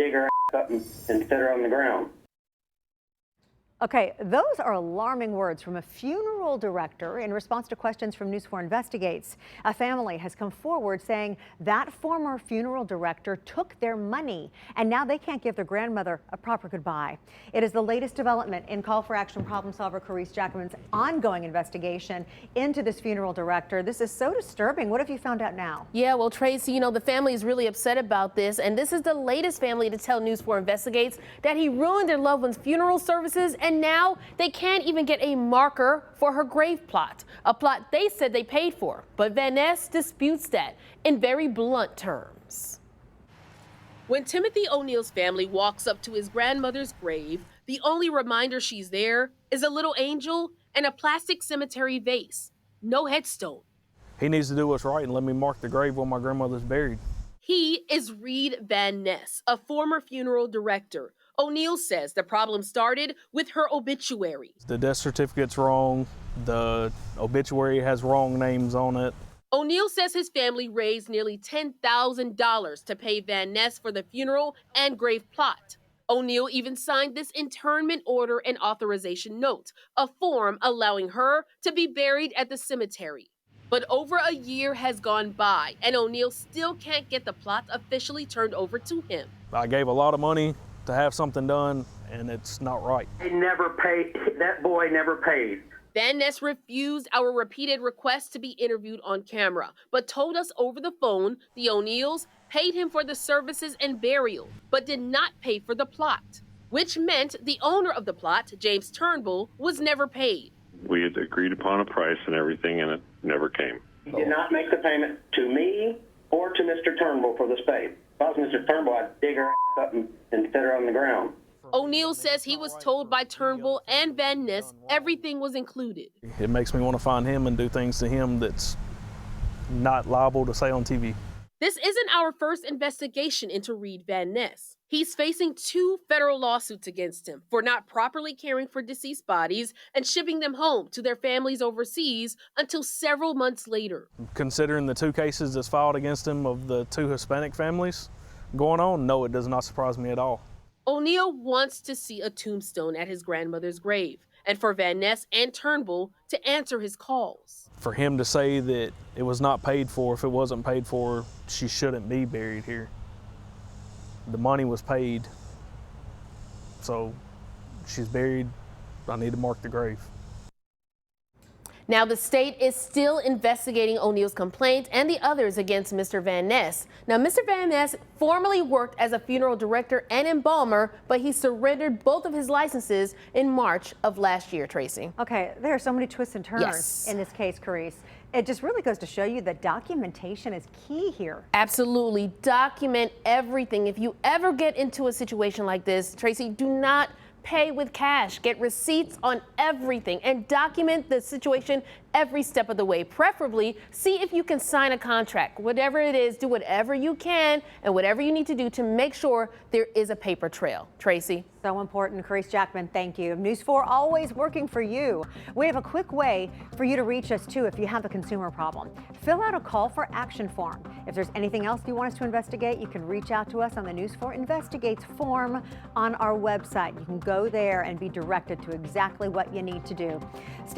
dig her up and sit her on the ground. Okay, those are alarming words from a funeral director in response to questions from News 4 Investigates. A family has come forward saying that former funeral director took their money and now they can't give their grandmother a proper goodbye. It is the latest development in Call for Action problem solver Carice Jackman's ongoing investigation into this funeral director. This is so disturbing. What have you found out now? Yeah, well, Tracy, the family is really upset about this, and this is the latest family to tell News 4 Investigates that he ruined their loved one's funeral services, and now they can't even get a marker for her grave plot, a plot they said they paid for. But Van Ness disputes that in very blunt terms. When Timothy O'Neill's family walks up to his grandmother's grave, the only reminder she's there is a little angel and a plastic cemetery vase. No headstone. He needs to do what's right and let me mark the grave where my grandmother's buried. He is Reed Van Ness, a former funeral director. O'Neill says the problem started with her obituary. The death certificate's wrong. The obituary has wrong names on it. O'Neill says his family raised nearly $10,000 to pay Van Ness for the funeral and grave plot. O'Neill even signed this internment order and authorization note, a form allowing her to be buried at the cemetery. But over a year has gone by, and O'Neill still can't get the plot officially turned over to him. I gave a lot of money to have something done, and it's not right. He never paid. That boy never paid. Van Ness refused our repeated requests to be interviewed on camera, but told us over the phone the O'Neills paid him for the services and burial, but did not pay for the plot, which meant the owner of the plot, James Turnbull, was never paid. We had agreed upon a price and everything, and it never came. He did not make the payment to me or to Mr. Turnbull for the spade. If I was Mr. Turnbull, I'd dig her up and sit her on the ground. O'Neill says he was told by Turnbull and Van Ness everything was included. It makes me want to find him and do things to him that's not liable to say on TV. This isn't our first investigation into Reed Van Ness. He's facing 2 federal lawsuits against him for not properly caring for deceased bodies and shipping them home to their families overseas until several months later. Considering the 2 cases that's filed against him of the 2 Hispanic families going on, no, it does not surprise me at all. O'Neill wants to see a tombstone at his grandmother's grave, and for Van Ness and Turnbull to answer his calls. For him to say that it was not paid for, if it wasn't paid for, she shouldn't be buried here. The money was paid, so she's buried. I need to mark the grave. Now, the state is still investigating O'Neill's complaint and the others against Mr. Van Ness. Now, Mr. Van Ness formerly worked as a funeral director and embalmer, but he surrendered both of his licenses in March of last year, Tracy. Okay, there are so many twists and turns in this case, Carice. It just really goes to show you that documentation is key here. Absolutely. Document everything. If you ever get into a situation like this, Tracy, do not pay with cash. Get receipts on everything and document the situation every step of the way. Preferably, see if you can sign a contract. Whatever it is, do whatever you can and whatever you need to do to make sure there is a paper trail. Tracy. So important. Carice Jackman, thank you. News 4 always working for you. We have a quick way for you to reach us too if you have a consumer problem. Fill out a call for action form. If there's anything else you want us to investigate, you can reach out to us on the News 4 Investigates form on our website. You can go there and be directed to exactly what you need to do. Stay